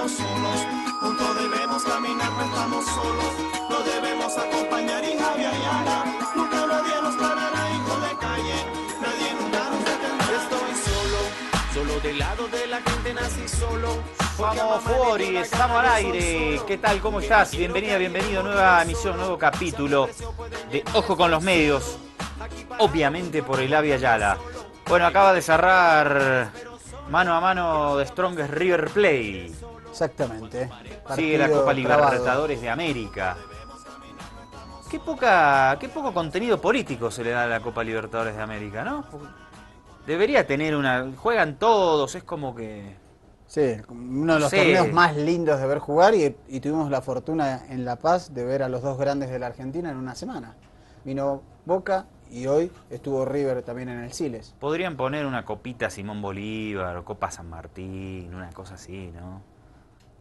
estamos solos, juntos debemos caminar, no estamos solos, nos debemos acompañar y Javier Ayala, nunca nadie nos parará, hijo de calle, nadie nunca nos detendrá. Estoy solo del lado de la gente nací solo. Vamos, Fori, estamos al aire. ¿Qué tal? ¿Cómo estás? Bienvenida, bienvenido. Nueva emisión, nuevo capítulo de Ojo con los Medios. Obviamente por el Javier Ayala. Bueno, acaba de cerrar mano a mano de Strongest River Plate. Exactamente. Sigue la Copa Libertadores de América. Qué poco contenido político se le da a la Copa Libertadores de América, ¿no? Debería tener una... Juegan todos, es como que... Sí, uno de los torneos más lindos de ver jugar y tuvimos la fortuna en La Paz de ver a los dos grandes de la Argentina en una semana. Vino Boca y hoy estuvo River también en el Siles. Podrían poner una copita Simón Bolívar o Copa San Martín, una cosa así, ¿no?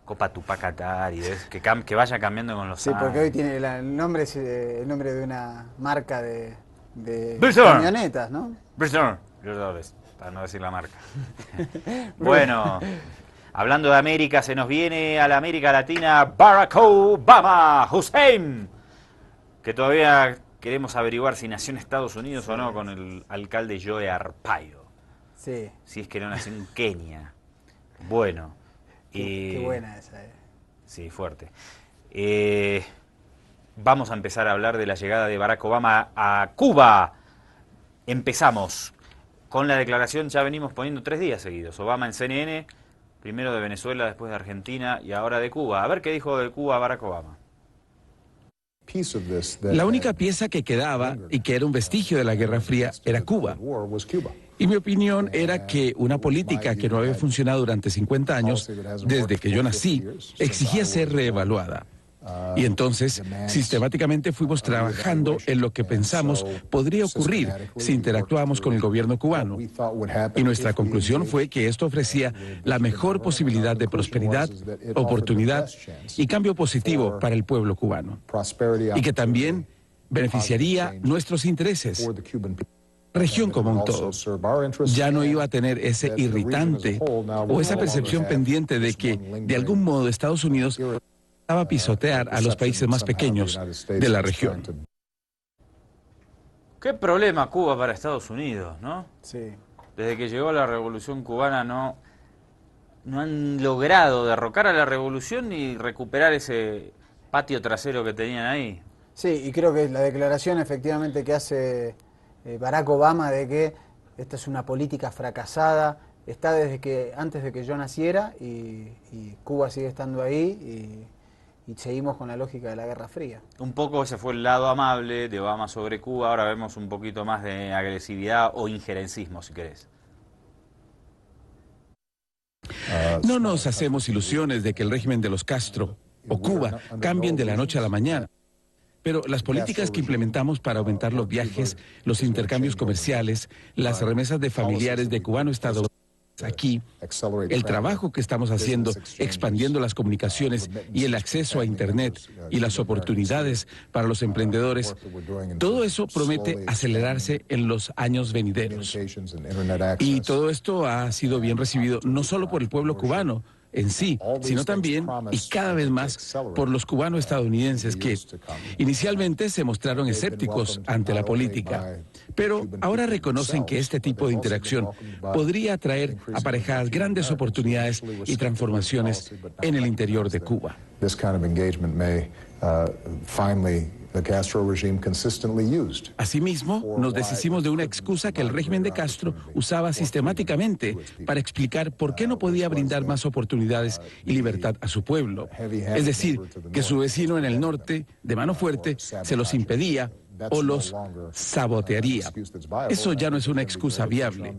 Copa Tupac Katari, que vaya cambiando con los Sí, años. porque hoy tiene el nombre de una marca de camionetas, ¿no? Bristol, para no decir la marca. Bueno, hablando de América, se nos viene a la América Latina Barack Obama Hussein, que todavía queremos averiguar si nació en Estados Unidos o no con el alcalde Joe Arpaio. Sí. Si es que no nació en Kenia. Bueno. Qué buena esa, Sí, fuerte. Vamos a empezar a hablar de la llegada de Barack Obama a Cuba. Empezamos con la declaración, ya venimos poniendo 3 días seguidos. Obama en CNN, primero de Venezuela, después de Argentina y ahora de Cuba. A ver qué dijo de Cuba Barack Obama. La única pieza que quedaba y que era un vestigio de la Guerra Fría era Cuba. Y mi opinión era que una política que no había funcionado durante 50 años, desde que yo nací, exigía ser reevaluada. Y entonces, sistemáticamente fuimos trabajando en lo que pensamos podría ocurrir si interactuábamos con el gobierno cubano. Y nuestra conclusión fue que esto ofrecía la mejor posibilidad de prosperidad, oportunidad y cambio positivo para el pueblo cubano. Y que también beneficiaría nuestros intereses. Región como un todo. Ya no iba a tener ese irritante o esa percepción pendiente de que, de algún modo, Estados Unidos va a pisotear a los países más pequeños de la región. Qué problema Cuba para Estados Unidos, ¿no? Sí. Desde que llegó la Revolución Cubana no han logrado derrocar a la revolución ni recuperar ese patio trasero que tenían ahí. Sí, y creo que la declaración efectivamente que hace Barack Obama de que esta es una política fracasada, está desde que antes de que yo naciera y Cuba sigue estando ahí y seguimos con la lógica de la Guerra Fría. Un poco ese fue el lado amable de Obama sobre Cuba, ahora vemos un poquito más de agresividad o injerencismo, si querés. No nos hacemos ilusiones de que el régimen de los Castro o Cuba cambien de la noche a la mañana. Pero las políticas que implementamos para aumentar los viajes, los intercambios comerciales, las remesas de familiares de cubano-estadounidenses aquí, el trabajo que estamos haciendo expandiendo las comunicaciones y el acceso a Internet y las oportunidades para los emprendedores, todo eso promete acelerarse en los años venideros. Y todo esto ha sido bien recibido no solo por el pueblo cubano en sí, sino también y cada vez más por los cubanos-estadounidenses que inicialmente se mostraron escépticos ante la política, pero ahora reconocen que este tipo de interacción podría traer aparejadas grandes oportunidades y transformaciones en el interior de Cuba. Asimismo, nos deshicimos de una excusa que el régimen de Castro usaba sistemáticamente para explicar por qué no podía brindar más oportunidades y libertad a su pueblo. Es decir, que su vecino en el norte, de mano fuerte, se los impedía o los sabotearía. Eso ya no es una excusa viable.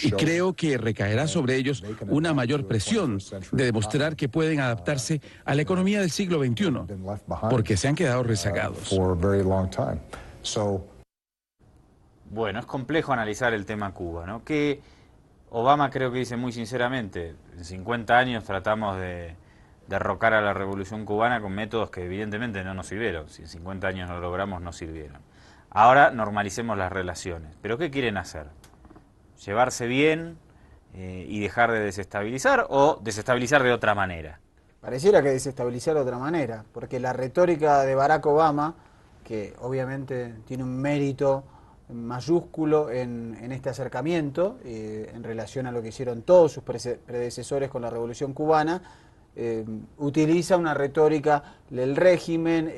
Y creo que recaerá sobre ellos una mayor presión de demostrar que pueden adaptarse a la economía del siglo XXI, porque se han quedado rezagados. Bueno, es complejo analizar el tema Cuba, ¿no? Que Obama creo que dice muy sinceramente, en 50 años tratamos de derrocar a la revolución cubana con métodos que evidentemente no nos sirvieron. Si en 50 años no lo logramos, no sirvieron. Ahora normalicemos las relaciones. ¿Pero qué quieren hacer? ¿Llevarse bien y dejar de desestabilizar o desestabilizar de otra manera? pareciera que desestabilizar de otra manera, porque la retórica de Barack Obama, que obviamente tiene un mérito mayúsculo en este acercamiento, en relación a lo que hicieron todos sus predecesores con la Revolución Cubana, utiliza una retórica del régimen,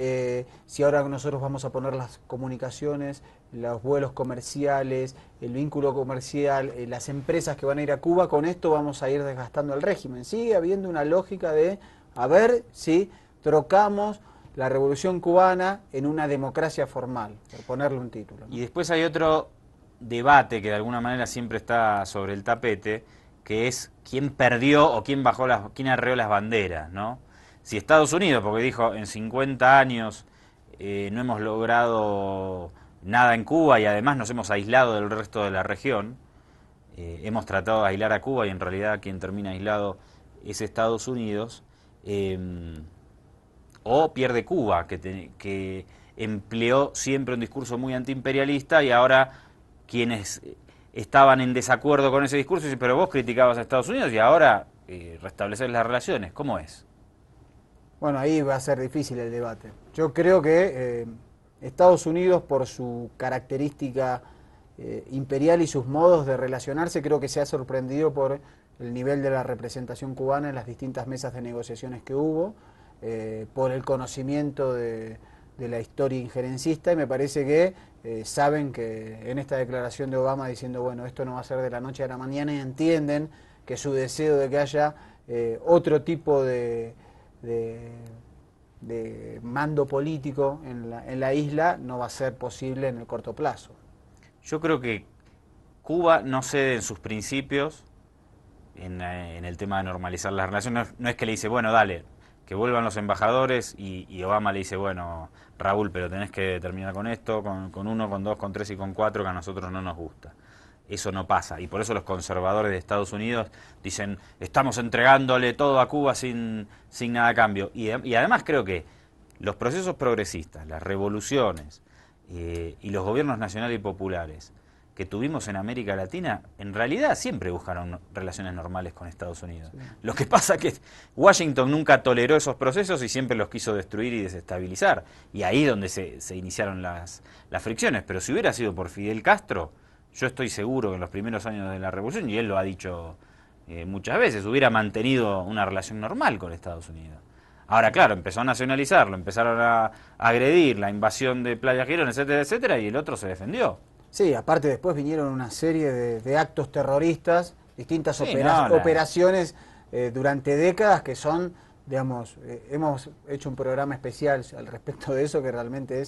si ahora nosotros vamos a poner las comunicaciones, los vuelos comerciales, el vínculo comercial, las empresas que van a ir a Cuba, con esto vamos a ir desgastando el régimen. Sigue habiendo una lógica de, a ver si trocamos la Revolución Cubana en una democracia formal, por ponerle un título, ¿no? Y después hay otro debate que de alguna manera siempre está sobre el tapete, que es quién perdió o quién quién arreó las banderas, ¿no? Si Estados Unidos, porque dijo en 50 años no hemos logrado nada en Cuba y además nos hemos aislado del resto de la región, hemos tratado de aislar a Cuba y en realidad quien termina aislado es Estados Unidos, o pierde Cuba, que empleó siempre un discurso muy antiimperialista y ahora quienes estaban en desacuerdo con ese discurso dicen, pero vos criticabas a Estados Unidos y ahora restablecer las relaciones, ¿cómo es? Bueno, ahí va a ser difícil el debate. Yo creo que Estados Unidos, por su característica imperial y sus modos de relacionarse, creo que se ha sorprendido por el nivel de la representación cubana en las distintas mesas de negociaciones que hubo, por el conocimiento de la historia injerencista, y me parece que saben que en esta declaración de Obama diciendo, bueno, esto no va a ser de la noche a la mañana, y entienden que su deseo de que haya otro tipo de mando político en la isla no va a ser posible en el corto plazo. Yo creo que Cuba no cede en sus principios en el tema de normalizar las relaciones. No es que le dice, bueno, dale, que vuelvan los embajadores, y Obama le dice, bueno, Raúl, pero tenés que terminar con esto, con 1, con 2, con 3 y con 4, que a nosotros no nos gusta. Eso no pasa, y por eso los conservadores de Estados Unidos dicen, estamos entregándole todo a Cuba sin nada a cambio. Y además creo que los procesos progresistas, las revoluciones y los gobiernos nacionales y populares que tuvimos en América Latina, en realidad siempre buscaron relaciones normales con Estados Unidos. Sí. Lo que pasa es que Washington nunca toleró esos procesos y siempre los quiso destruir y desestabilizar. Y ahí donde se iniciaron las fricciones. Pero si hubiera sido por Fidel Castro, yo estoy seguro que en los primeros años de la revolución, y él lo ha dicho muchas veces, hubiera mantenido una relación normal con Estados Unidos. Ahora, claro, empezó a nacionalizarlo, empezaron a agredir la invasión de Playa Girón, etcétera, etcétera, y el otro se defendió. Sí, aparte después vinieron una serie de actos terroristas, distintas operaciones durante décadas que son, digamos, hemos hecho un programa especial al respecto de eso que realmente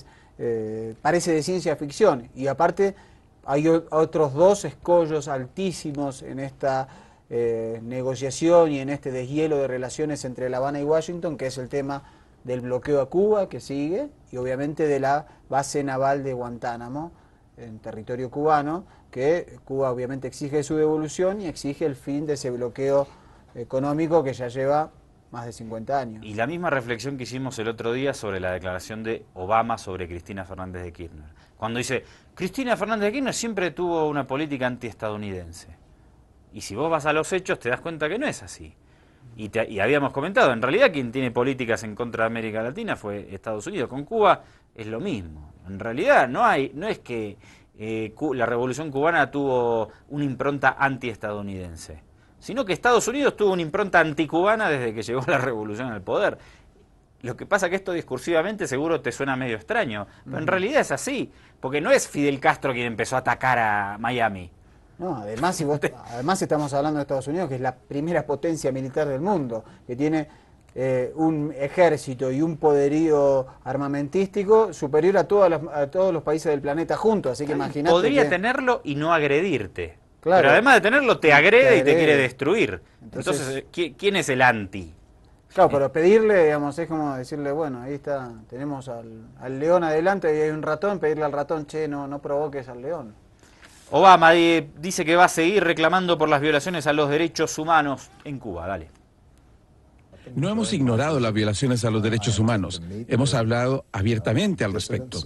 parece de ciencia ficción. Y aparte hay otros 2 escollos altísimos en esta negociación y en este deshielo de relaciones entre La Habana y Washington, que es el tema del bloqueo a Cuba, que sigue, y obviamente de la base naval de Guantánamo, en territorio cubano, que Cuba obviamente exige su devolución y exige el fin de ese bloqueo económico que ya lleva más de 50 años. Y la misma reflexión que hicimos el otro día sobre la declaración de Obama sobre Cristina Fernández de Kirchner. Cuando dice, Cristina Fernández de Kirchner siempre tuvo una política antiestadounidense. Y si vos vas a los hechos te das cuenta que no es así. Y habíamos comentado, en realidad quien tiene políticas en contra de América Latina fue Estados Unidos. Con Cuba es lo mismo. En realidad no es que la Revolución Cubana tuvo una impronta antiestadounidense, sino que Estados Unidos tuvo una impronta anticubana desde que llegó la Revolución al poder. Lo que pasa que esto discursivamente seguro te suena medio extraño, pero en realidad es así, porque no es Fidel Castro quien empezó a atacar a Miami. No, además, además estamos hablando de Estados Unidos, que es la primera potencia militar del mundo, que tiene un ejército y un poderío armamentístico superior a todos los países del planeta juntos, así que imagínate. Podría tenerlo y no agredirte, claro, pero además de tenerlo te agrede y te quiere destruir. Entonces, ¿quién es el anti? Claro, pero pedirle, digamos, es como decirle, bueno, ahí está, tenemos al león adelante y hay un ratón, pedirle al ratón, che, no provoques al león. Obama dice que va a seguir reclamando por las violaciones a los derechos humanos en Cuba. Dale. No hemos ignorado las violaciones a los derechos humanos. Hemos hablado abiertamente al respecto.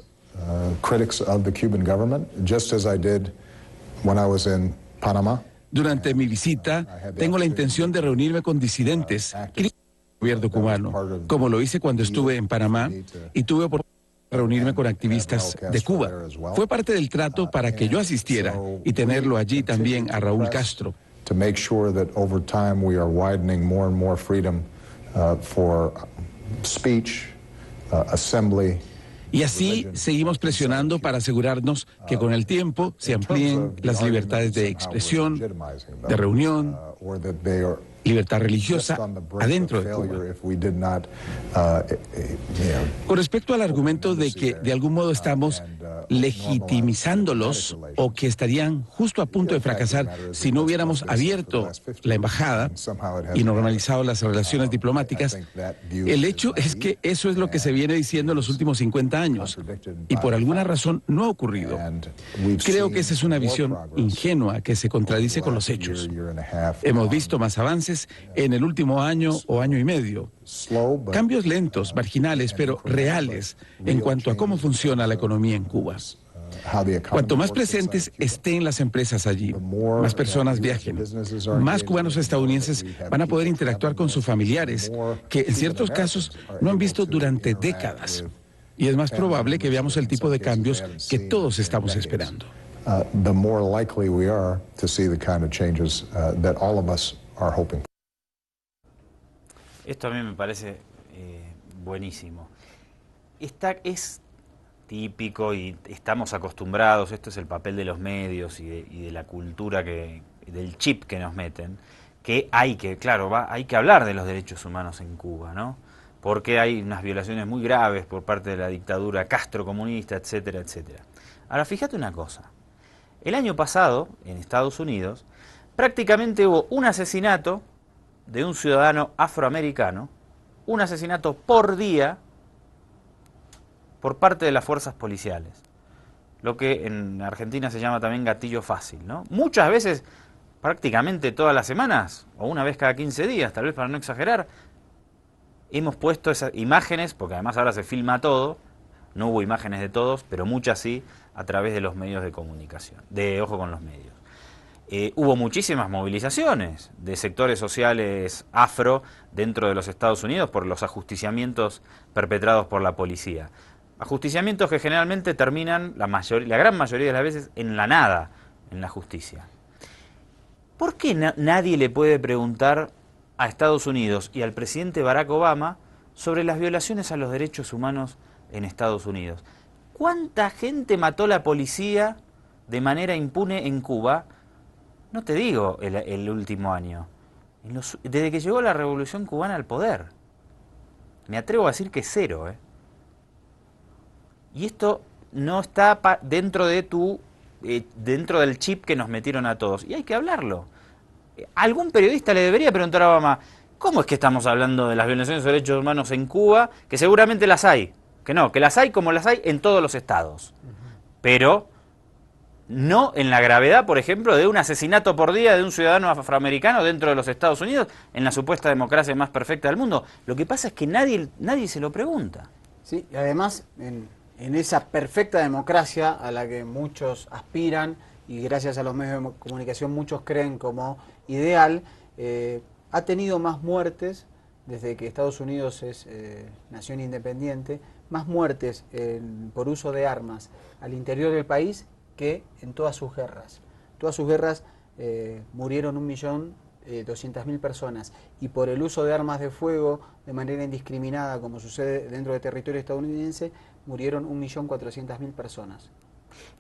Durante mi visita, tengo la intención de reunirme con disidentes críticos del gobierno cubano, como lo hice cuando estuve en Panamá y tuve oportunidad de reunirme con activistas de Cuba. Fue parte del trato para que yo asistiera y tenerlo allí también a Raúl Castro. To make sure that over time we are widening more and more freedom for speech, assembly. Y así seguimos presionando para asegurarnos que con el tiempo se amplíen las libertades de expresión, de reunión, libertad religiosa adentro de Cuba. Con respecto al argumento de que de algún modo estamos legitimizándolos o que estarían justo a punto de fracasar si no hubiéramos abierto la embajada y normalizado las relaciones diplomáticas, el hecho es que eso es lo que se viene diciendo en los últimos 50 años y por alguna razón no ha ocurrido. Creo que esa es una visión ingenua que se contradice con los hechos. Hemos visto más avances en el último año o año y medio. Cambios lentos, marginales, pero reales en cuanto a cómo funciona la economía en Cuba. Cuanto más presentes estén las empresas allí, más personas viajen, más cubanos estadounidenses van a poder interactuar con sus familiares, que en ciertos casos no han visto durante décadas. Y es más probable que veamos el tipo de cambios que todos estamos esperando. The more likely we are to see the kind of changes that all of us are hoping. Esto a mí me parece buenísimo. Es típico y estamos acostumbrados, esto es el papel de los medios y de la cultura, del chip que nos meten, que hay que hablar de los derechos humanos en Cuba, ¿no? Porque hay unas violaciones muy graves por parte de la dictadura castrocomunista, etcétera, etcétera. Ahora, fíjate una cosa. El año pasado, en Estados Unidos, prácticamente hubo un asesinato de un ciudadano afroamericano, un asesinato por día por parte de las fuerzas policiales. Lo que en Argentina se llama también gatillo fácil, ¿no? Muchas veces, prácticamente todas las semanas, o una vez cada 15 días, tal vez para no exagerar, hemos puesto esas imágenes, porque además ahora se filma todo, no hubo imágenes de todos, pero muchas sí, a través de los medios de comunicación, de ojo con los medios. Hubo muchísimas movilizaciones de sectores sociales afro dentro de los Estados Unidos por los ajusticiamientos perpetrados por la policía. Ajusticiamientos que generalmente terminan, la gran mayoría de las veces, en la nada, en la justicia. ¿Por qué nadie le puede preguntar a Estados Unidos y al presidente Barack Obama sobre las violaciones a los derechos humanos en Estados Unidos? ¿Cuánta gente mató la policía de manera impune en Cuba? No te digo el último año, desde que llegó la Revolución Cubana al poder. Me atrevo a decir que cero, ¿eh? Y esto no está dentro del chip que nos metieron a todos. Y hay que hablarlo. Algún periodista le debería preguntar a Obama, ¿cómo es que estamos hablando de las violaciones de derechos humanos en Cuba? Que seguramente las hay. Que no, que las hay como las hay en todos los estados. Pero no en la gravedad, por ejemplo, de un asesinato por día de un ciudadano afroamericano dentro de los Estados Unidos, en la supuesta democracia más perfecta del mundo. Lo que pasa es que nadie se lo pregunta. Sí, y además, en esa perfecta democracia a la que muchos aspiran y gracias a los medios de comunicación muchos creen como ideal, ha tenido más muertes desde que Estados Unidos es nación independiente, más muertes por uso de armas al interior del país que en todas sus guerras. Todas sus guerras murieron 1.200.000 personas y por el uso de armas de fuego de manera indiscriminada, como sucede dentro del territorio estadounidense, murieron 1.400.000 personas.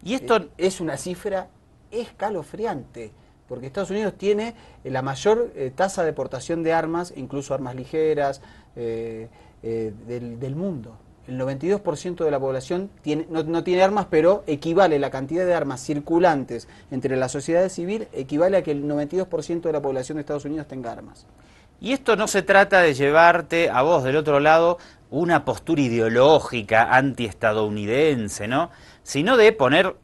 Y esto es una cifra escalofriante, porque Estados Unidos tiene la mayor tasa de portación de armas, incluso armas ligeras, del mundo. El 92% de la población no tiene armas, pero equivale la cantidad de armas circulantes entre la sociedad civil, equivale a que el 92% de la población de Estados Unidos tenga armas. Y esto no se trata de llevarte a vos del otro lado una postura ideológica antiestadounidense, ¿no? Sino de poner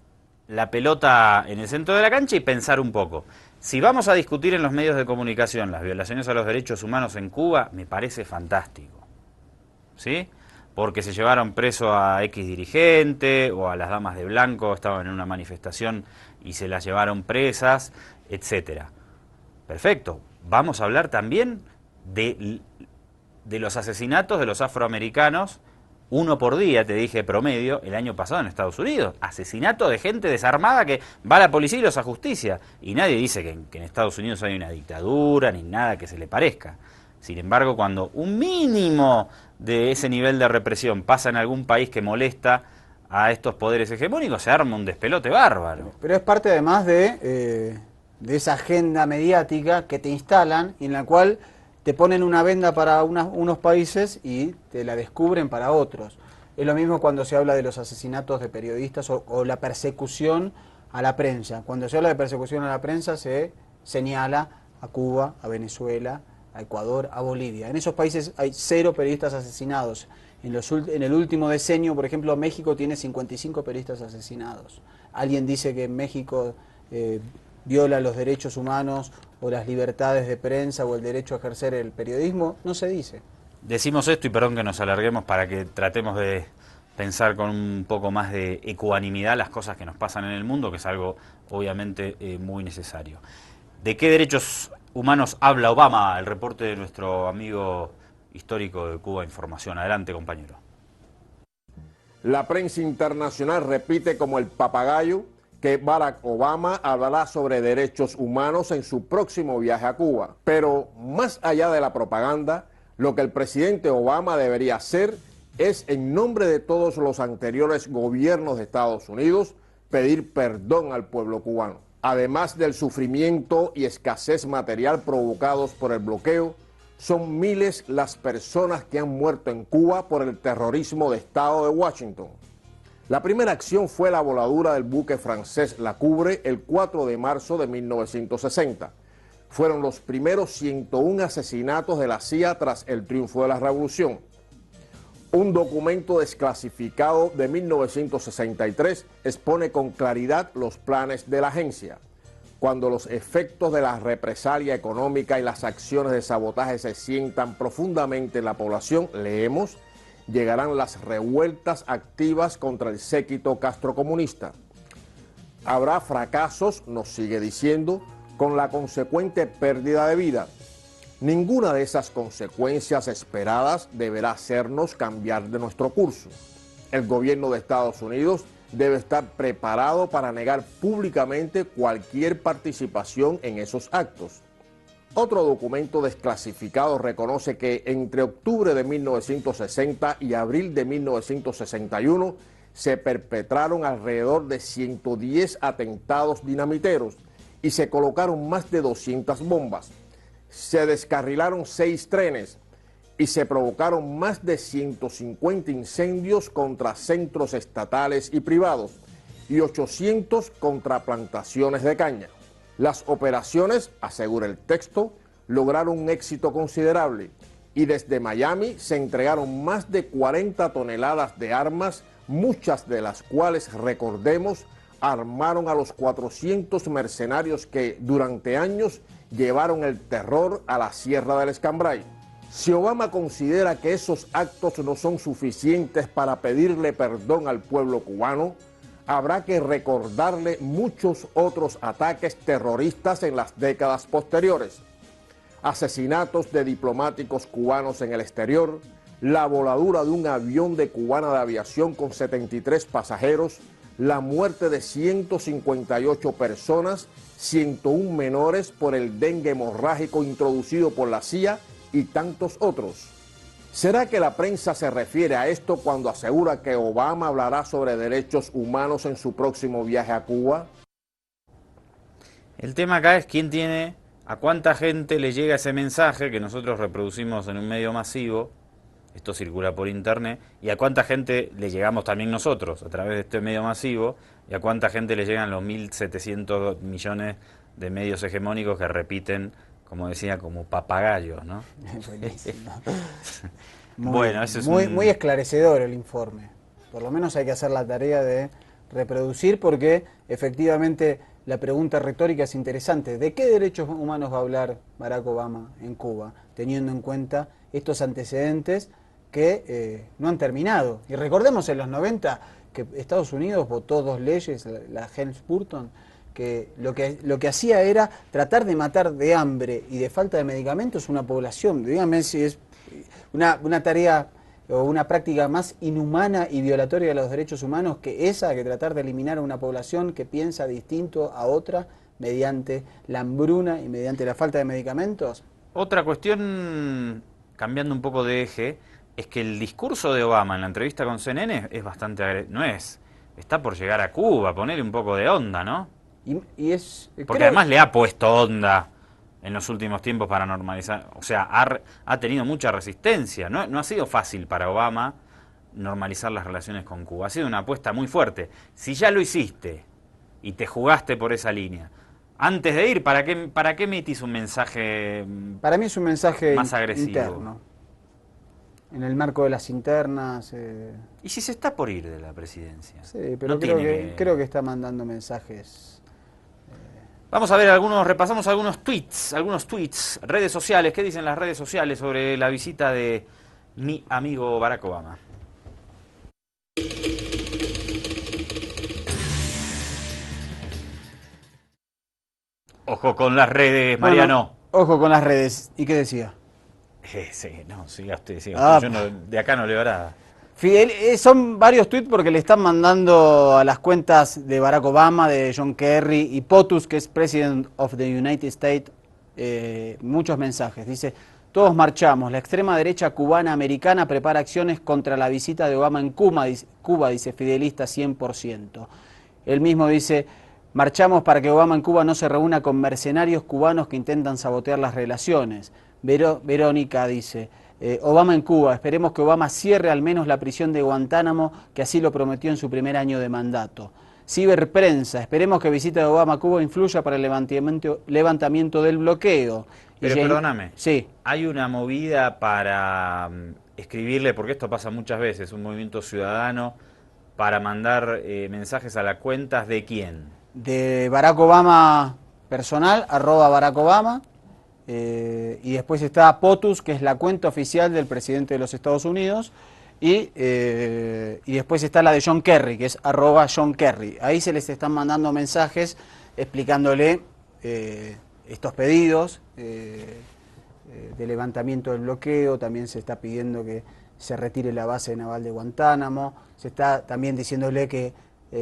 la pelota en el centro de la cancha y pensar un poco. Si vamos a discutir en los medios de comunicación las violaciones a los derechos humanos en Cuba, me parece fantástico, ¿sí? Porque se llevaron preso a X dirigente o a las damas de blanco, estaban en una manifestación y se las llevaron presas, etcétera. Perfecto. Vamos a hablar también de de los asesinatos de los afroamericanos, 1 por día, te dije promedio, el año pasado en Estados Unidos. Asesinato de gente desarmada que va a la policía y los a justicia. Y nadie dice que en Estados Unidos hay una dictadura ni nada que se le parezca. Sin embargo, cuando un mínimo de ese nivel de represión pasa en algún país que molesta a estos poderes hegemónicos, se arma un despelote bárbaro. Pero es parte además de esa agenda mediática que te instalan y en la cual te ponen una venda para unos países y te la descubren para otros. Es lo mismo cuando se habla de los asesinatos de periodistas o la persecución a la prensa. Cuando se habla de persecución a la prensa se señala a Cuba, a Venezuela, a Ecuador, a Bolivia. En esos países hay 0 periodistas asesinados. En el último decenio, por ejemplo, México tiene 55 periodistas asesinados. Alguien dice que México viola los derechos humanos o las libertades de prensa o el derecho a ejercer el periodismo, no se dice. Decimos esto, y perdón que nos alarguemos para que tratemos de pensar con un poco más de ecuanimidad las cosas que nos pasan en el mundo, que es algo obviamente muy necesario. ¿De qué derechos humanos habla Obama? El reporte de nuestro amigo histórico de Cuba Información. Adelante, compañero. La prensa internacional repite como el papagayo que Barack Obama hablará sobre derechos humanos en su próximo viaje a Cuba. Pero más allá de la propaganda, lo que el presidente Obama debería hacer es, en nombre de todos los anteriores gobiernos de Estados Unidos, pedir perdón al pueblo cubano. Además del sufrimiento y escasez material provocados por el bloqueo, son miles las personas que han muerto en Cuba por el terrorismo de Estado de Washington. La primera acción fue la voladura del buque francés La Cubre el 4 de marzo de 1960. Fueron los primeros 101 asesinatos de la CIA tras el triunfo de la revolución. Un documento desclasificado de 1963 expone con claridad los planes de la agencia. Cuando los efectos de la represalia económica y las acciones de sabotaje se sientan profundamente en la población, leemos, llegarán las revueltas activas contra el séquito castrocomunista. Habrá fracasos, nos sigue diciendo, con la consecuente pérdida de vida. Ninguna de esas consecuencias esperadas deberá hacernos cambiar de nuestro curso. El gobierno de Estados Unidos debe estar preparado para negar públicamente cualquier participación en esos actos. Otro documento desclasificado reconoce que entre octubre de 1960 y abril de 1961 se perpetraron alrededor de 110 atentados dinamiteros y se colocaron más de 200 bombas. Se descarrilaron 6 trenes y se provocaron más de 150 incendios contra centros estatales y privados y 800 contra plantaciones de caña. Las operaciones, asegura el texto, lograron un éxito considerable y desde Miami se entregaron más de 40 toneladas de armas, muchas de las cuales, recordemos, armaron a los 400 mercenarios que durante años llevaron el terror a la Sierra del Escambray. Si Obama considera que esos actos no son suficientes para pedirle perdón al pueblo cubano, habrá que recordarle muchos otros ataques terroristas en las décadas posteriores. Asesinatos de diplomáticos cubanos en el exterior, la voladura de un avión de Cubana de Aviación con 73 pasajeros, la muerte de 158 personas, 101 menores por el dengue hemorrágico introducido por la CIA y tantos otros. ¿Será que la prensa se refiere a esto cuando asegura que Obama hablará sobre derechos humanos en su próximo viaje a Cuba? El tema acá es quién tiene, a cuánta gente le llega ese mensaje que nosotros reproducimos en un medio masivo, esto circula por internet, y a cuánta gente le llegamos también nosotros a través de este medio masivo, y a cuánta gente le llegan los 1.700 millones de medios hegemónicos que repiten, como decía, como papagayos, ¿no? Bueno, eso es muy esclarecedor el informe. Por lo menos hay que hacer la tarea de reproducir porque efectivamente la pregunta retórica es interesante. ¿De qué derechos humanos va a hablar Barack Obama en Cuba, teniendo en cuenta estos antecedentes que no han terminado? Y recordemos en los 90 que Estados Unidos votó 2 leyes, la Helms-Burton, que lo que hacía era tratar de matar de hambre y de falta de medicamentos una población. Dígame si es una tarea o una práctica más inhumana y violatoria de los derechos humanos que esa, que tratar de eliminar a una población que piensa distinto a otra mediante la hambruna y mediante la falta de medicamentos? Otra cuestión, cambiando un poco de eje, es que el discurso de Obama en la entrevista con CNN es bastante está por llegar a Cuba, ponerle un poco de onda, ¿no? Porque además le ha puesto onda en los últimos tiempos para normalizar, o sea, ha tenido mucha resistencia, no ha sido fácil para Obama normalizar las relaciones con Cuba, ha sido una apuesta muy fuerte. Si ya lo hiciste y te jugaste por esa línea, antes de ir, ¿para qué emitís un mensaje? Para mí es un mensaje más agresivo, interno, en el marco de las internas. ¿Y si se está por ir de la presidencia? Sí, pero no creo que está mandando mensajes. Vamos a ver repasamos algunos tweets, redes sociales. ¿Qué dicen las redes sociales sobre la visita de mi amigo Barack Obama? Ojo con las redes, Mariano. Bueno, ojo con las redes. ¿Y qué decía? Siga usted. Yo de acá no leo nada. Son varios tweets porque le están mandando a las cuentas de Barack Obama, de John Kerry y POTUS, que es President of the United States, muchos mensajes. Dice: todos marchamos, la extrema derecha cubana americana prepara acciones contra la visita de Obama en Cuba, dice Fidelista 100%. Él mismo dice: marchamos para que Obama en Cuba no se reúna con mercenarios cubanos que intentan sabotear las relaciones. Verónica dice: Obama en Cuba, esperemos que Obama cierre al menos la prisión de Guantánamo, que así lo prometió en su primer año de mandato. Ciberprensa, esperemos que visita de Obama a Cuba influya para el levantamiento del bloqueo. Pero perdóname, sí, hay una movida para escribirle, porque esto pasa muchas veces, un movimiento ciudadano, para mandar mensajes a las cuentas ¿de quién? De Barack Obama personal, @Barack Obama. Y después está POTUS, que es la cuenta oficial del presidente de los Estados Unidos, y después está la de John Kerry, que es @John Kerry. Ahí se les están mandando mensajes explicándole estos pedidos de levantamiento del bloqueo. También se está pidiendo que se retire la base naval de Guantánamo, se está también diciéndole que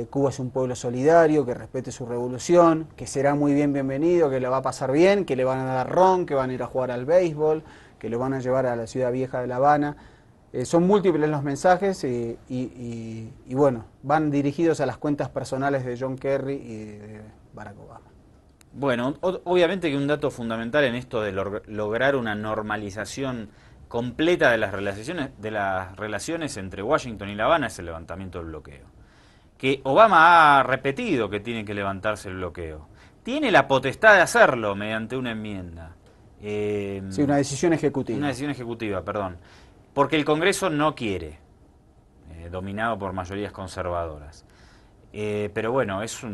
Cuba es un pueblo solidario, que respete su revolución, que será muy bienvenido, que le va a pasar bien, que le van a dar ron, que van a ir a jugar al béisbol, que lo van a llevar a la ciudad vieja de La Habana. Son múltiples los mensajes y bueno, van dirigidos a las cuentas personales de John Kerry y de Barack Obama. Bueno, obviamente que un dato fundamental en esto de lograr una normalización completa de las relaciones entre Washington y La Habana es el levantamiento del bloqueo. Que Obama ha repetido que tiene que levantarse el bloqueo. Tiene la potestad de hacerlo mediante una enmienda. Sí, una decisión ejecutiva. Una decisión ejecutiva, perdón. Porque el Congreso no quiere, dominado por mayorías conservadoras. Pero bueno, es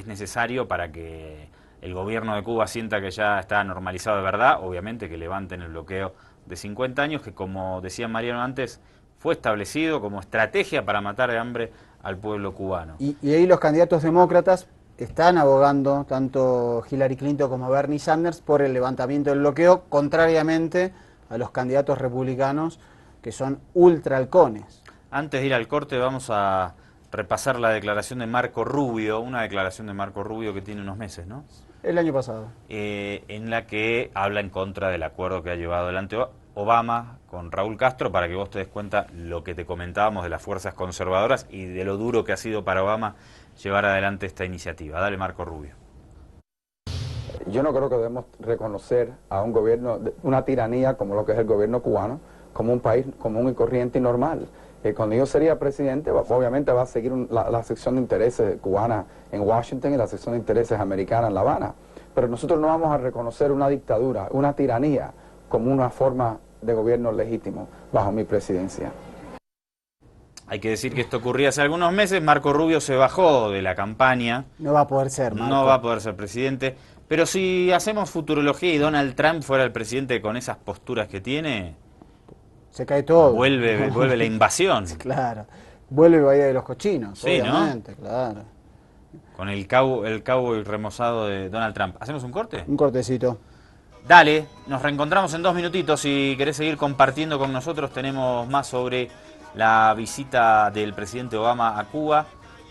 necesario para que el gobierno de Cuba sienta que ya está normalizado de verdad, obviamente que levanten el bloqueo de 50 años, que como decía Mariano antes, fue establecido como estrategia para matar de hambre al pueblo cubano. Y ahí los candidatos demócratas están abogando, tanto Hillary Clinton como Bernie Sanders, por el levantamiento del bloqueo, contrariamente a los candidatos republicanos, que son ultra halcones. Antes de ir al corte vamos a repasar la declaración de Marco Rubio, una declaración de Marco Rubio que tiene unos meses, ¿no? El año pasado. En la que habla en contra del acuerdo que ha llevado adelante Obama con Raúl Castro, para que vos te des cuenta lo que te comentábamos de las fuerzas conservadoras y de lo duro que ha sido para Obama llevar adelante esta iniciativa. Dale, Marco Rubio. Yo no creo que debemos reconocer a un gobierno, una tiranía como lo que es el gobierno cubano, como un país común y corriente y normal. Cuando yo sería presidente, obviamente va a seguir la sección de intereses cubana en Washington y la sección de intereses americana en La Habana. Pero nosotros no vamos a reconocer una dictadura, una tiranía, como una forma de gobierno legítimo bajo mi presidencia. Hay que decir que esto ocurría hace algunos meses. Marco Rubio se bajó de la campaña. No va a poder ser, Marco. No va a poder ser presidente. Pero si hacemos futurología y Donald Trump fuera el presidente con esas posturas que tiene, se cae todo. Vuelve la invasión. Claro. Vuelve Bahía de los Cochinos, sí, obviamente, ¿no? Claro. Con el cowboy remozado de Donald Trump. ¿Hacemos un corte? Un cortecito. Dale, nos reencontramos en 2 minutitos. Si querés seguir compartiendo con nosotros, tenemos más sobre la visita del presidente Obama a Cuba.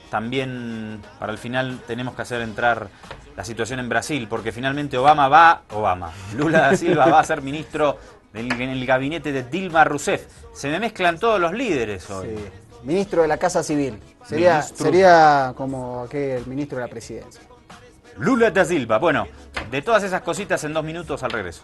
También para el final tenemos que hacer entrar la situación en Brasil, porque finalmente Lula da Silva va a ser ministro en el gabinete de Dilma Rousseff. Se me mezclan todos los líderes hoy. Sí. Ministro de la Casa Civil. Sería como aquel ministro de la presidencia. Lula da Silva. Bueno, de todas esas cositas en 2 minutos al regreso.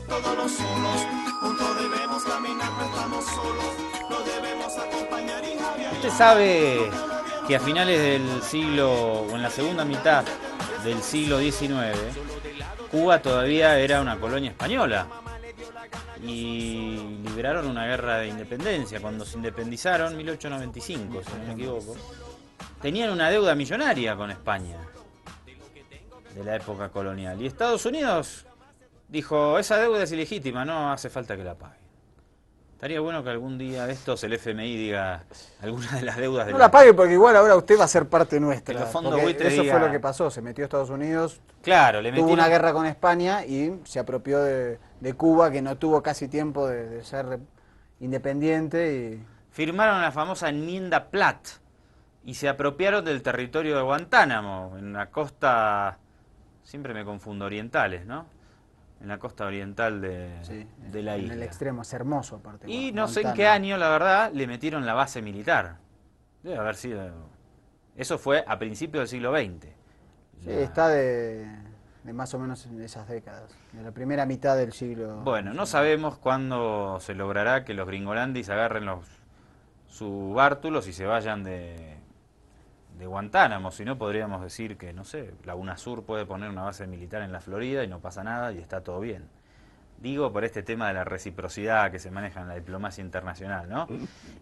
Todos los solos, juntos debemos caminar, no estamos solos, nos debemos acompañar y javiar. Usted sabe que a finales del siglo, o en la segunda mitad del siglo XIX, Cuba todavía era una colonia española y libraron una guerra de independencia. Cuando se independizaron, 1895, si no me equivoco, tenían una deuda millonaria con España de la época colonial. Y Estados Unidos dijo, esa deuda es ilegítima, no hace falta que la pague. Estaría bueno que algún día de estos el FMI diga alguna de las deudas de No la pague porque igual ahora usted va a ser parte nuestra. Que los fondos porque buitre eso diga- fue lo que pasó, se metió a Estados Unidos, Claro, le tuvo metieron... una guerra con España y se apropió de Cuba, que no tuvo casi tiempo de ser independiente. Y Firmaron la famosa enmienda Platt y se apropiaron del territorio de Guantánamo, en la costa, siempre me confundo, orientales, ¿no? En la costa oriental de la isla. En el extremo, es hermoso aparte. Y no sé en Guantánamo. qué año, la verdad, le metieron la base militar. Debe haber sido... Eso fue a principios del siglo XX. Sí, está de más o menos en esas décadas, de la primera mitad del siglo. Bueno, no sabemos cuándo se logrará que los gringolandis agarren los subártulos y se vayan de Guantánamo. Si no, podríamos decir que, no sé, la UNASUR puede poner una base militar en la Florida y no pasa nada y está todo bien. Digo por este tema de la reciprocidad que se maneja en la diplomacia internacional, ¿no?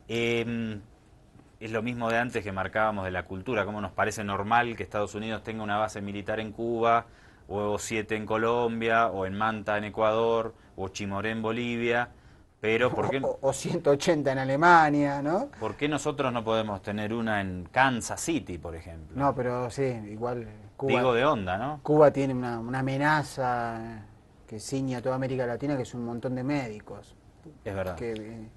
Es lo mismo de antes que marcábamos de la cultura, cómo nos parece normal que Estados Unidos tenga una base militar en Cuba, o 7 en Colombia, o en Manta en Ecuador, o Chimoré en Bolivia, pero ¿por qué, O 180 en Alemania, ¿no? ¿por qué nosotros no podemos tener una en Kansas City, por ejemplo? No, pero sí, igual Cuba, Digo de onda, ¿no? Cuba tiene una amenaza que ciñe a toda América Latina, que es un montón de médicos. Es verdad. Que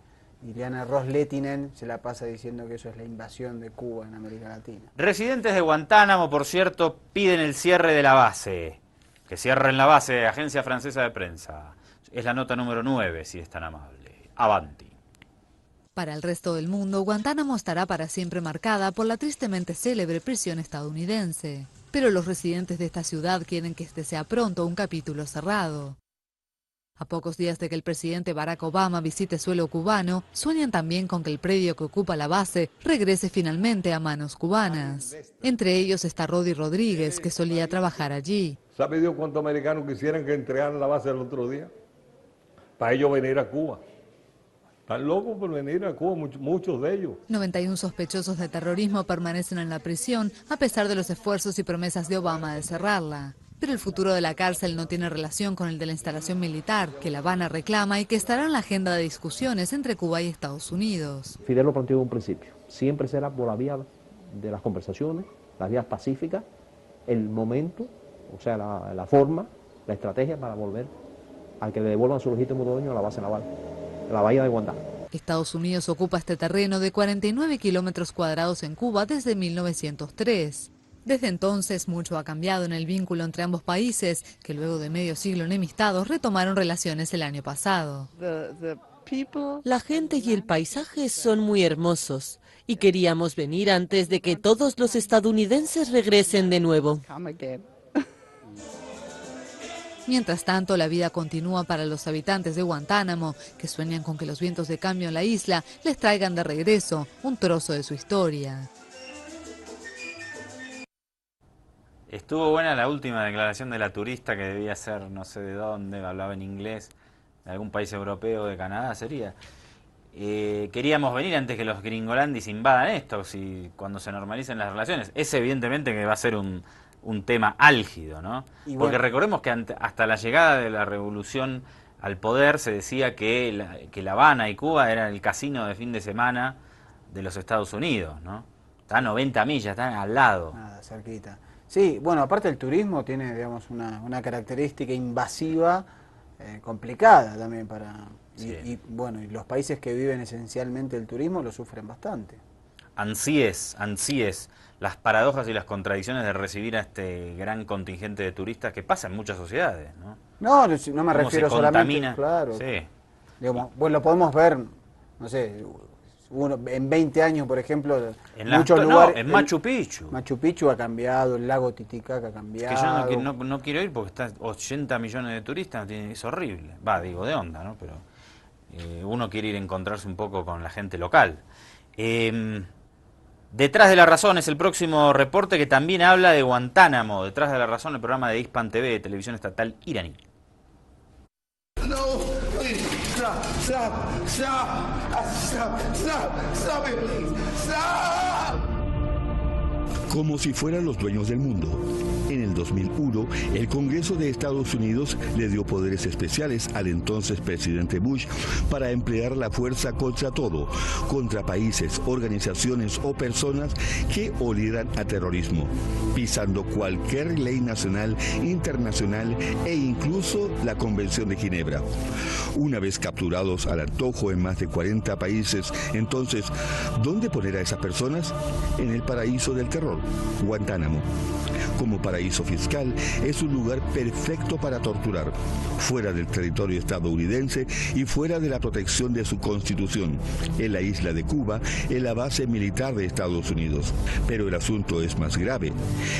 Ileana Ros-Lehtinen se la pasa diciendo que eso es la invasión de Cuba en América Latina. Residentes de Guantánamo, por cierto, piden el cierre de la base. Que cierren la base, Agencia Francesa de Prensa. Es la nota número 9, si es tan amable. Avanti. Para el resto del mundo, Guantánamo estará para siempre marcada por la tristemente célebre prisión estadounidense. Pero los residentes de esta ciudad quieren que este sea pronto un capítulo cerrado. A pocos días de que el presidente Barack Obama visite suelo cubano, sueñan también con que el predio que ocupa la base regrese finalmente a manos cubanas. Entre ellos está Rodi Rodríguez, que solía trabajar allí. ¿Sabe Dios cuántos americanos quisieran que entregaran la base el otro día? Para ellos venir a Cuba. Están locos por venir a Cuba, muchos de ellos. 91 sospechosos de terrorismo permanecen en la prisión, a pesar de los esfuerzos y promesas de Obama de cerrarla. Pero el futuro de la cárcel no tiene relación con el de la instalación militar, que La Habana reclama y que estará en la agenda de discusiones entre Cuba y Estados Unidos. Fidel lo planteó en un principio. Siempre será por la vía de las conversaciones, las vías pacíficas, el momento, o sea, la forma, la estrategia para volver a que le devuelvan su legítimo dueño a la base naval, a la bahía de Guantánamo. Estados Unidos ocupa este terreno de 49 kilómetros cuadrados en Cuba desde 1903. Desde entonces, mucho ha cambiado en el vínculo entre ambos países, que luego de medio siglo enemistados retomaron relaciones el año pasado. La gente y el paisaje son muy hermosos y queríamos venir antes de que todos los estadounidenses regresen de nuevo. Mientras tanto, la vida continúa para los habitantes de Guantánamo, que sueñan con que los vientos de cambio en la isla les traigan de regreso un trozo de su historia. Estuvo buena la última declaración de la turista que debía ser no sé de dónde, hablaba en inglés, de algún país europeo, de Canadá sería. Queríamos venir antes que los gringolandis invadan esto, cuando se normalicen las relaciones. Es evidentemente que va a ser un tema álgido, ¿no? Y bueno, porque recordemos que hasta la llegada de la revolución al poder se decía que La Habana y Cuba eran el casino de fin de semana de los Estados Unidos, ¿no? Está a 90 millas, está al lado. Nada, cerquita. Sí, bueno, aparte el turismo tiene, digamos, una característica invasiva complicada también para... Sí. Y bueno, y los países que viven esencialmente el turismo lo sufren bastante. Ansí es las paradojas y las contradicciones de recibir a este gran contingente de turistas que pasa en muchas sociedades, ¿no? No me refiero solamente, claro. Sí. Digamos, bueno, lo podemos ver, no sé, en 20 años, por ejemplo, En muchos lugares... en Machu Picchu. Machu Picchu ha cambiado, el lago Titicaca ha cambiado. Que yo no quiero ir porque está 80 millones de turistas, es horrible. Va, digo, de onda, ¿no? Pero uno quiere ir a encontrarse un poco con la gente local. Detrás de la Razón es el próximo reporte que también habla de Guantánamo. Detrás de la Razón, el programa de Hispan TV, de televisión estatal iraní. No, please, stop it, please, stop. Como si fueran los dueños del mundo. En el 2001, el Congreso de Estados Unidos le dio poderes especiales al entonces presidente Bush para emplear la fuerza contra todo, contra países, organizaciones o personas que olieran a terrorismo, pisando cualquier ley nacional, internacional e incluso la Convención de Ginebra. Una vez capturados al antojo en más de 40 países, entonces, ¿dónde poner a esas personas? En el paraíso del terror, Guantánamo. Como paraíso fiscal, es un lugar perfecto para torturar, fuera del territorio estadounidense y fuera de la protección de su constitución, en la isla de Cuba, en la base militar de Estados Unidos. Pero el asunto es más grave.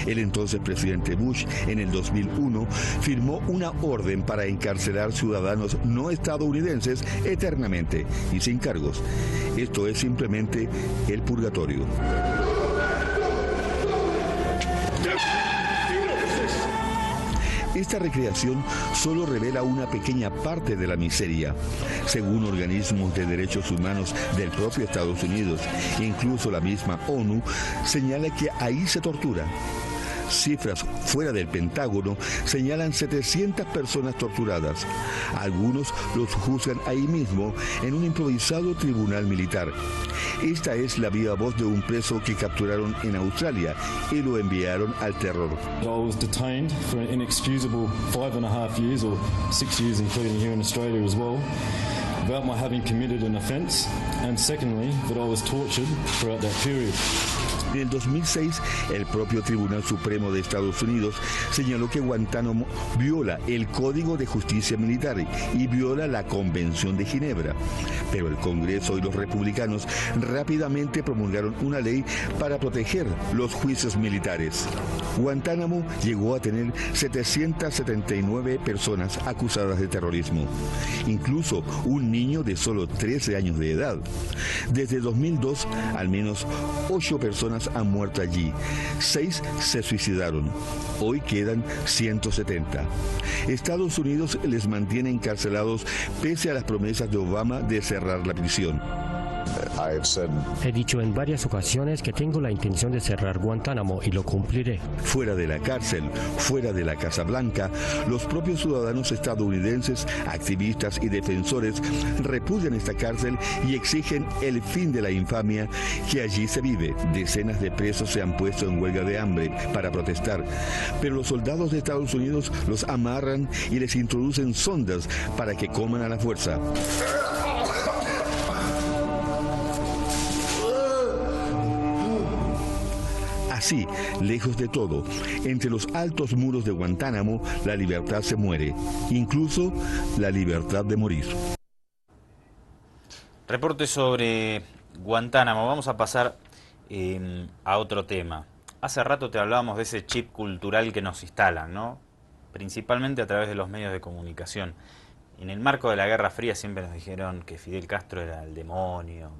El entonces presidente Bush, en el 2001, firmó una orden para encarcelar ciudadanos no estadounidenses eternamente y sin cargos. Esto es simplemente el purgatorio. Esta recreación solo revela una pequeña parte de la miseria. Según organismos de derechos humanos del propio Estados Unidos, incluso la misma ONU, señala que ahí se tortura. Cifras fuera del Pentágono señalan 700 personas torturadas. Algunos los juzgan ahí mismo en un improvisado tribunal militar. Esta es la viva voz de un preso que capturaron en Australia y lo enviaron al terror. I was detained for an inexcusable 5.5 years or 6 years, including here in Australia as well, about my having committed an offence, and secondly, that I was tortured throughout that period. En el 2006, el propio Tribunal Supremo de Estados Unidos señaló que Guantánamo viola el Código de Justicia Militar y viola la Convención de Ginebra. Pero el Congreso y los republicanos rápidamente promulgaron una ley para proteger los juicios militares. Guantánamo llegó a tener 779 personas acusadas de terrorismo, incluso un niño de solo 13 años de edad. Desde 2002, al menos 8 personas han muerto allí, 6 se suicidaron. Hoy quedan 170. Estados Unidos les mantiene encarcelados pese a las promesas de Obama de cerrar la prisión. He dicho en varias ocasiones que tengo la intención de cerrar Guantánamo y lo cumpliré. Fuera de la cárcel, fuera de la Casa Blanca, los propios ciudadanos estadounidenses, activistas y defensores repudian esta cárcel y exigen el fin de la infamia que allí se vive. Decenas de presos se han puesto en huelga de hambre para protestar, pero los soldados de Estados Unidos los amarran y les introducen sondas para que coman a la fuerza. Así, lejos de todo, entre los altos muros de Guantánamo, la libertad se muere, incluso la libertad de morir. Reporte sobre Guantánamo. Vamos a pasar a otro tema. Hace rato te hablábamos de ese chip cultural que nos instalan, ¿no? Principalmente a través de los medios de comunicación. En el marco de la Guerra Fría siempre nos dijeron que Fidel Castro era el demonio,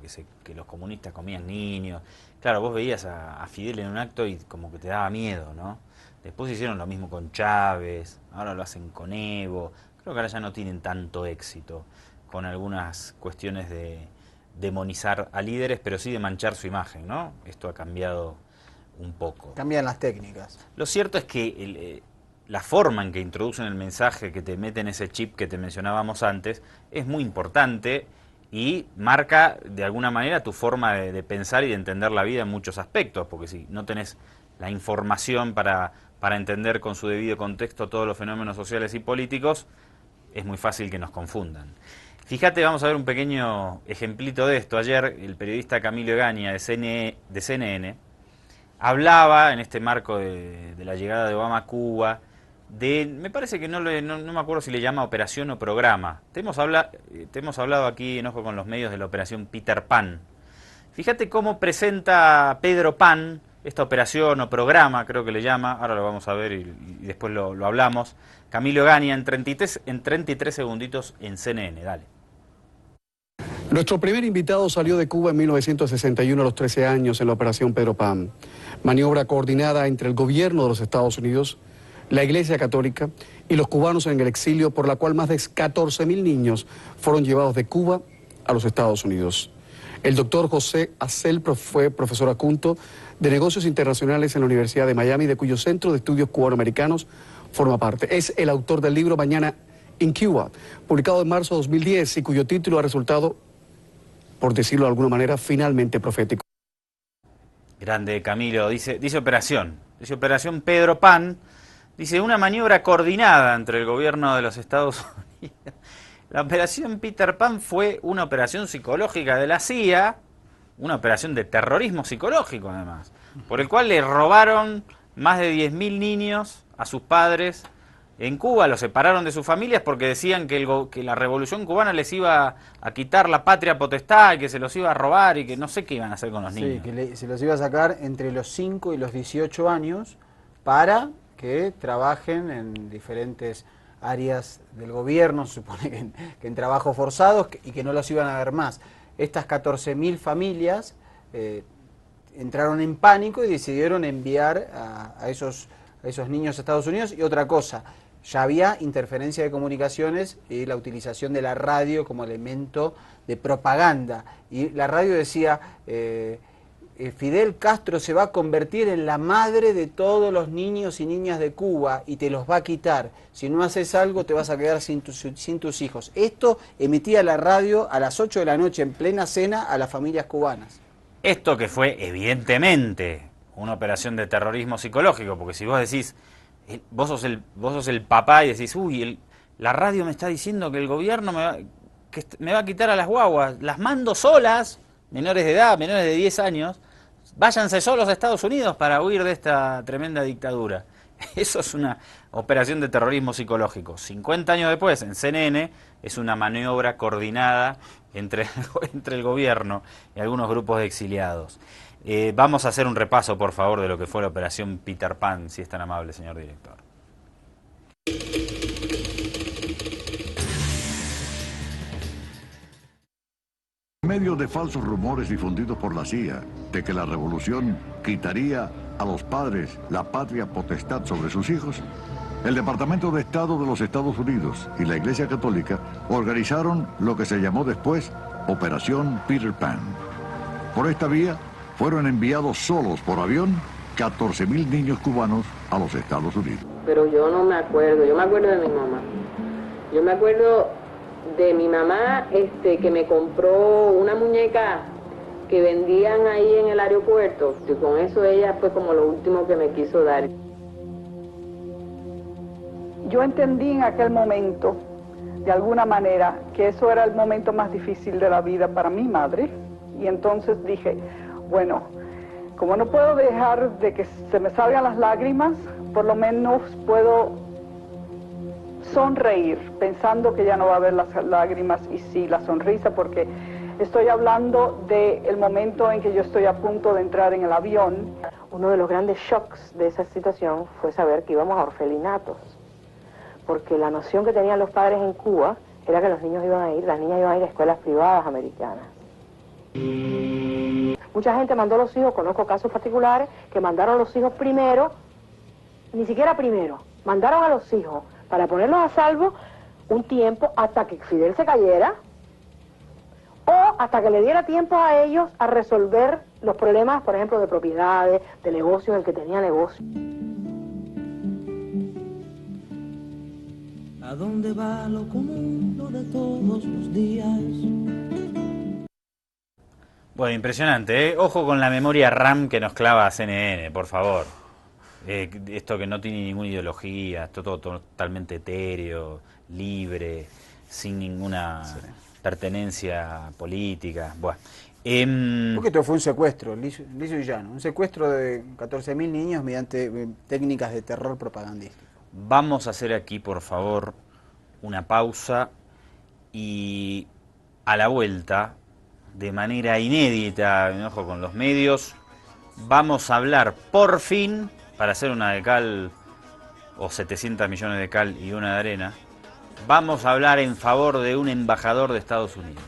que los comunistas comían niños. Claro, vos veías a Fidel en un acto y como que te daba miedo, ¿no? Después hicieron lo mismo con Chávez, ahora lo hacen con Evo. Creo que ahora ya no tienen tanto éxito con algunas cuestiones de demonizar a líderes, pero sí de manchar su imagen, ¿no? Esto ha cambiado un poco. Cambian las técnicas. Lo cierto es que la forma en que introducen el mensaje, que te meten ese chip que te mencionábamos antes, es muy importante y marca de alguna manera tu forma de pensar y de entender la vida en muchos aspectos, porque si no tenés la información para entender con su debido contexto todos los fenómenos sociales y políticos, es muy fácil que nos confundan. Fíjate, vamos a ver un pequeño ejemplito de esto. Ayer el periodista Camilo Egaña de CNN hablaba, en este marco de la llegada de Obama a Cuba, me parece que no me acuerdo si le llama operación o programa. Te hemos hablado aquí en Ojo con los Medios de la operación Peter Pan. Fíjate cómo presenta Pedro Pan esta operación o programa, creo que le llama, ahora lo vamos a ver y después lo hablamos. Camilo Egaña en 33 segunditos en CNN, dale. Nuestro primer invitado salió de Cuba en 1961 a los 13 años en la operación Pedro Pan, maniobra coordinada entre el gobierno de los Estados Unidos, la Iglesia Católica y los cubanos en el exilio, por la cual más de 14.000 niños fueron llevados de Cuba a los Estados Unidos. El doctor José Acel fue profesor adjunto de negocios internacionales en la Universidad de Miami, de cuyo Centro de Estudios Cubanoamericanos forma parte. Es el autor del libro Mañana in Cuba, publicado en marzo de 2010 y cuyo título ha resultado, por decirlo de alguna manera, finalmente profético. Grande Camilo, dice operación Pedro Pan. Dice, una maniobra coordinada entre el gobierno de los Estados Unidos. La operación Peter Pan fue una operación psicológica de la CIA, una operación de terrorismo psicológico además, por el cual le robaron más de 10.000 niños a sus padres en Cuba, los separaron de sus familias porque decían que la revolución cubana les iba a quitar la patria potestad, y que se los iba a robar y que no sé qué iban a hacer con los niños. Sí, que se los iba a sacar entre los 5 y los 18 años para que trabajen en diferentes áreas del gobierno, se supone que en trabajos forzados, y que no los iban a ver más. Estas 14.000 familias entraron en pánico y decidieron enviar a esos niños a Estados Unidos. Y otra cosa, ya había interferencia de comunicaciones y la utilización de la radio como elemento de propaganda. Y la radio decía, Fidel Castro se va a convertir en la madre de todos los niños y niñas de Cuba y te los va a quitar. Si no haces algo te vas a quedar sin tus hijos. Esto emitía la radio a las 8 de la noche en plena cena a las familias cubanas. Esto que fue evidentemente una operación de terrorismo psicológico, porque si vos decís, vos sos el papá y decís, uy, la radio me está diciendo que el gobierno me va a quitar a las guaguas, las mando solas, menores de edad, menores de 10 años, váyanse solos a Estados Unidos para huir de esta tremenda dictadura. Eso es una operación de terrorismo psicológico. 50 años después, en CNN, es una maniobra coordinada entre el gobierno y algunos grupos de exiliados. Vamos a hacer un repaso, por favor, de lo que fue la operación Peter Pan, si es tan amable, señor director. En medio de falsos rumores difundidos por la CIA de que la revolución quitaría a los padres la patria potestad sobre sus hijos, el Departamento de Estado de los Estados Unidos y la Iglesia Católica organizaron lo que se llamó después Operación Peter Pan. Por esta vía fueron enviados solos por avión 14.000 niños cubanos a los Estados Unidos. Pero yo no me acuerdo, yo me acuerdo de mi mamá. Yo me acuerdo de mi mamá que me compró una muñeca que vendían ahí en el aeropuerto, y con eso ella fue como lo último que me quiso dar. Yo entendí en aquel momento, de alguna manera, que eso era el momento más difícil de la vida para mi madre, y entonces dije, bueno, como no puedo dejar de que se me salgan las lágrimas, por lo menos puedo sonreír, pensando que ya no va a haber las lágrimas y sí la sonrisa, porque estoy hablando del momento en que yo estoy a punto de entrar en el avión. Uno de los grandes shocks de esa situación fue saber que íbamos a orfelinatos, porque la noción que tenían los padres en Cuba era que los niños las niñas iban a ir a escuelas privadas americanas. Mucha gente mandó a los hijos, conozco casos particulares, que mandaron a los hijos primero, ni siquiera primero, mandaron a los hijos para ponerlos a salvo un tiempo hasta que Fidel se cayera, o hasta que le diera tiempo a ellos a resolver los problemas, por ejemplo, de propiedades, de negocios, el que tenía negocio. ¿A dónde va lo común, lo de todos los días? Bueno, impresionante, ¿eh? Ojo con la memoria RAM que nos clava a CNN, por favor. Esto que no tiene ninguna ideología, esto todo totalmente etéreo, libre, sin ninguna pertenencia política. Bueno, porque esto fue un secuestro, liso y llano, un secuestro de 14.000 niños mediante técnicas de terror propagandístico. Vamos a hacer aquí, por favor, una pausa y a la vuelta, de manera inédita, ojo con los medios, vamos a hablar por fin, para hacer una de cal o 700 millones de cal y una de arena, vamos a hablar en favor de un embajador de Estados Unidos.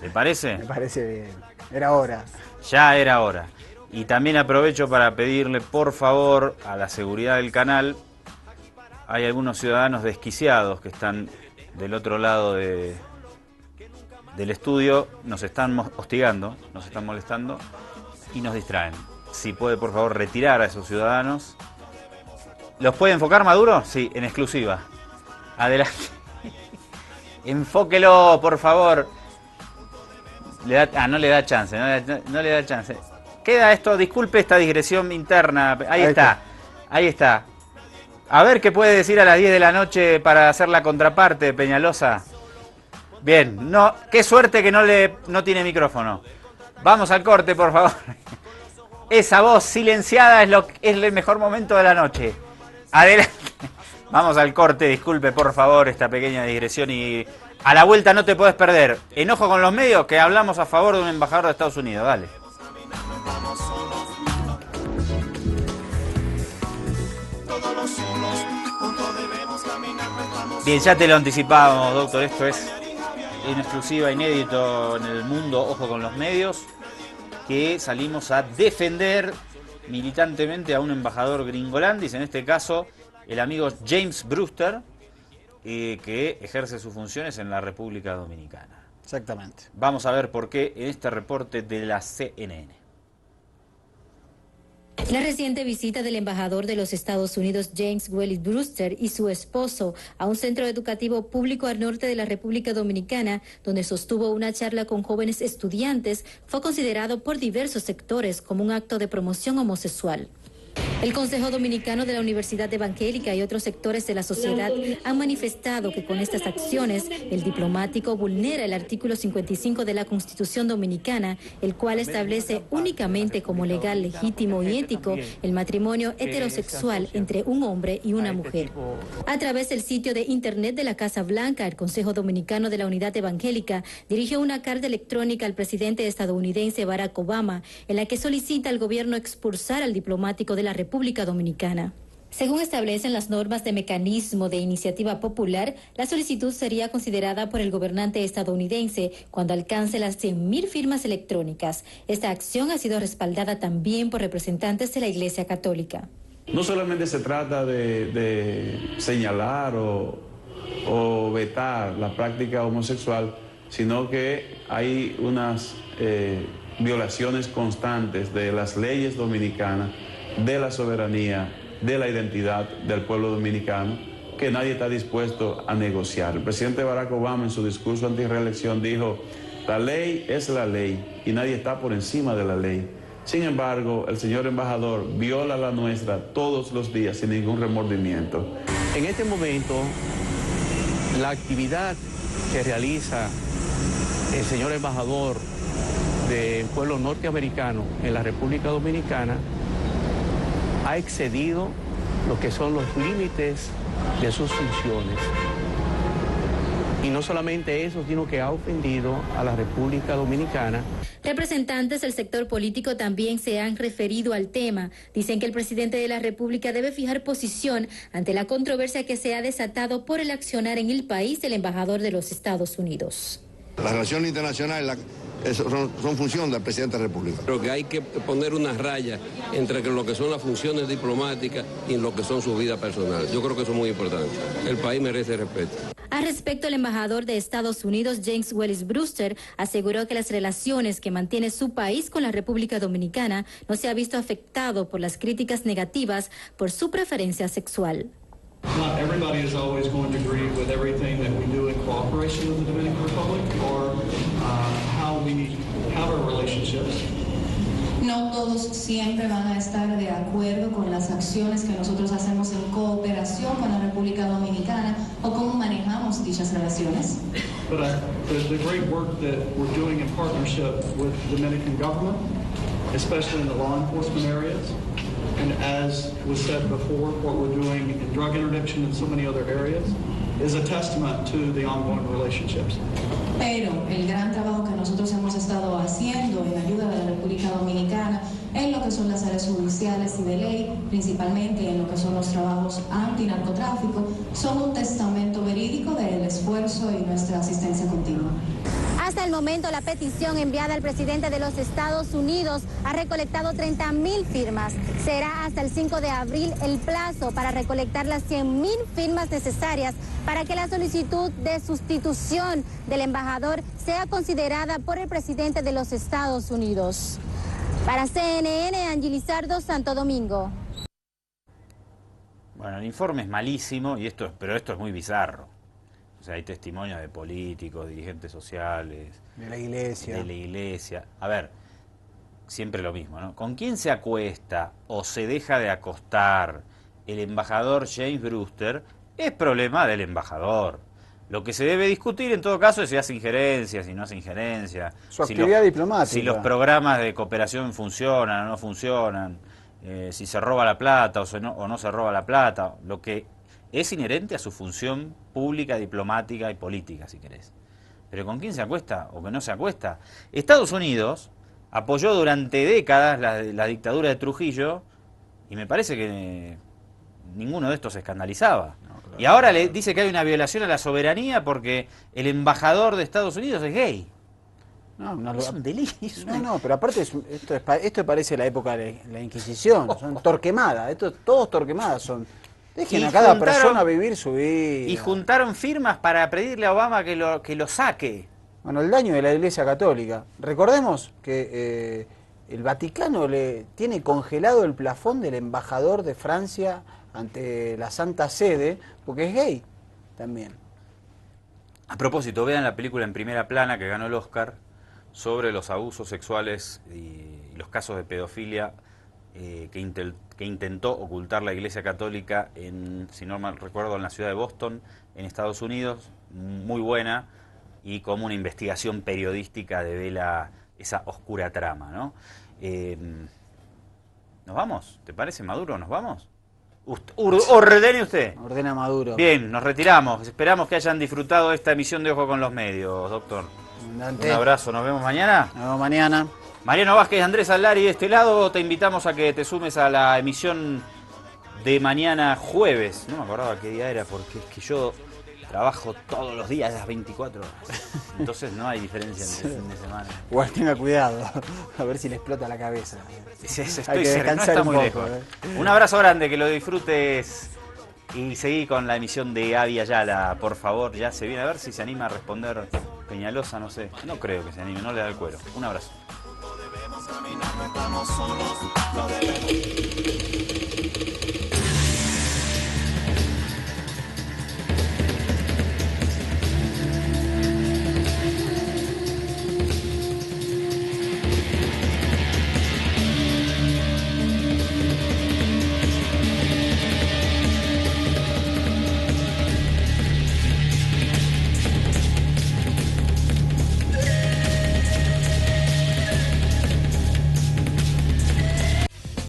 ¿Te parece? Me parece bien. Era hora. Ya era hora. Y también aprovecho para pedirle, por favor, a la seguridad del canal. Hay algunos ciudadanos desquiciados que están del otro lado del estudio, nos están hostigando, nos están molestando y nos distraen. Si puede, por favor, retirar a esos ciudadanos. ¿Los puede enfocar Maduro? Sí, en exclusiva. Adelante. Enfóquelo, por favor. No le da chance, no le da chance. Queda esto, disculpe esta digresión interna. Ahí está. Ahí está. A ver qué puede decir a las 10 de la noche para hacer la contraparte, Peñalosa. Bien, no, qué suerte que no tiene micrófono. Vamos al corte, por favor. Esa voz silenciada es el mejor momento de la noche. Adelante. Vamos al corte, disculpe por favor esta pequeña digresión y a la vuelta no te puedes perder. Enojo con los medios, que hablamos a favor de un embajador de Estados Unidos. Dale. Bien, ya te lo anticipábamos, doctor. Esto es en exclusiva, inédito en el mundo, ojo con los medios, que salimos a defender militantemente a un embajador gringolandis, en este caso el amigo James Brewster, que ejerce sus funciones en la República Dominicana. Exactamente. Vamos a ver por qué en este reporte de la CNN. La reciente visita del embajador de los Estados Unidos, James Willis Brewster, y su esposo a un centro educativo público al norte de la República Dominicana, donde sostuvo una charla con jóvenes estudiantes, fue considerado por diversos sectores como un acto de promoción homosexual. El Consejo Dominicano de la Universidad Evangélica y otros sectores de la sociedad han manifestado que con estas acciones el diplomático vulnera el artículo 55 de la Constitución Dominicana, el cual establece únicamente como legal, legítimo y ético el matrimonio heterosexual entre un hombre y una mujer. A través del sitio de internet de la Casa Blanca, el Consejo Dominicano de la Unidad Evangélica dirigió una carta electrónica al presidente estadounidense Barack Obama, en la que solicita al gobierno expulsar al diplomático de la República Dominicana. Según establecen las normas de mecanismo de iniciativa popular, la solicitud sería considerada por el gobernante estadounidense cuando alcance las 100.000 firmas electrónicas. Esta acción ha sido respaldada también por representantes de la Iglesia Católica. No solamente se trata de señalar o vetar la práctica homosexual, sino que hay unas violaciones constantes de las leyes dominicanas, de la soberanía, de la identidad del pueblo dominicano, que nadie está dispuesto a negociar. El presidente Barack Obama en su discurso antirreelección dijo: la ley es la ley y nadie está por encima de la ley. Sin embargo, el señor embajador viola la nuestra todos los días sin ningún remordimiento. En este momento, la actividad que realiza el señor embajador del pueblo norteamericano en la República Dominicana ha excedido lo que son los límites de sus funciones. Y no solamente eso, sino que ha ofendido a la República Dominicana. Representantes del sector político también se han referido al tema. Dicen que el presidente de la República debe fijar posición ante la controversia que se ha desatado por el accionar en el país del embajador de los Estados Unidos. Las relaciones internacionales son función del presidente de la República. Creo que hay que poner una raya entre lo que son las funciones diplomáticas y lo que son sus vidas personales. Yo creo que eso es muy importante. El país merece respeto. Al respecto, el embajador de Estados Unidos, James Willis Brewster, aseguró que las relaciones que mantiene su país con la República Dominicana no se ha visto afectado por las críticas negativas por su preferencia sexual. Not everybody is always going to agree with everything that we do in cooperation with the Dominican Republic or how our relationships. No todos siempre van a estar de acuerdo con las acciones que nosotros hacemos en cooperación con la República Dominicana o cómo manejamos dichas relaciones. But the great work that we're doing in partnership with the Dominican government, especially in the law enforcement areas, and as was said before, what we're doing in drug interdiction and so many other areas, is a testament to the ongoing relationships. Pero el gran trabajo que nosotros hemos estado haciendo en ayuda de la República Dominicana en lo que son las áreas judiciales y de ley, principalmente en lo que son los trabajos antinarcotráfico, son un testamento verídico del esfuerzo y nuestra asistencia continua. Hasta el momento, la petición enviada al presidente de los Estados Unidos ha recolectado 30.000 firmas. Será hasta el 5 de abril el plazo para recolectar las 100.000 firmas necesarias para que la solicitud de sustitución del embajador sea considerada por el presidente de los Estados Unidos. Para CNN, Angie Lizardo, Santo Domingo. Bueno, el informe es malísimo, pero esto es muy bizarro. O sea, hay testimonios de políticos, dirigentes sociales, de la iglesia. A ver, siempre lo mismo, ¿no? ¿Con quién se acuesta o se deja de acostar el embajador James Brewster? Es problema del embajador. Lo que se debe discutir en todo caso es si hace injerencia, si no hace injerencia. Su actividad diplomática. Si los programas de cooperación funcionan o no funcionan, si se roba la plata o no se roba la plata. Lo que es inherente a su función pública, diplomática y política, si querés. Pero ¿con quién se acuesta o que no se acuesta? Estados Unidos apoyó durante décadas la dictadura de Trujillo y me parece que ninguno de estos se escandalizaba. No, claro, y ahora le dice que hay una violación a la soberanía porque el embajador de Estados Unidos es gay. Es un delirio. No, pero aparte esto parece la época de la Inquisición. Son Torquemada. Todos Torquemadas son. Dejen a cada persona vivir su vida. Y juntaron firmas para pedirle a Obama que lo saque. Bueno, el daño de la Iglesia Católica. Recordemos que el Vaticano tiene congelado el plafón del embajador de Francia ante la Santa Sede, porque es gay también. A propósito, vean la película En Primera Plana que ganó el Oscar sobre los abusos sexuales y los casos de pedofilia que intentó ocultar la Iglesia Católica si no mal recuerdo, en la ciudad de Boston, en Estados Unidos. Muy buena, y como una investigación periodística devela esa oscura trama, ¿no? ¿Nos vamos? ¿Te parece, Maduro? ¿Nos vamos? Ordene usted. Ordena Maduro. Bien, nos retiramos. Esperamos que hayan disfrutado esta emisión de Ojo con los Medios, doctor. Un abrazo, nos vemos mañana. Nos vemos mañana. Mariano Vázquez, Andrés Aldari de este lado, te invitamos a que te sumes a la emisión de mañana jueves. No me acordaba qué día era, porque es que yo trabajo todos los días las 24 horas. Entonces no hay diferencia entre el fin de semana. Igual tenga cuidado, a ver si le explota la cabeza. Estoy cerca, no está muy lejos. Un abrazo grande, que lo disfrutes y seguí con la emisión de Avi Ayala, por favor. Ya se viene, a ver si se anima a responder Peñalosa, no sé. No creo que se anime, no le da el cuero. Un abrazo. Estamos solos, no debemos.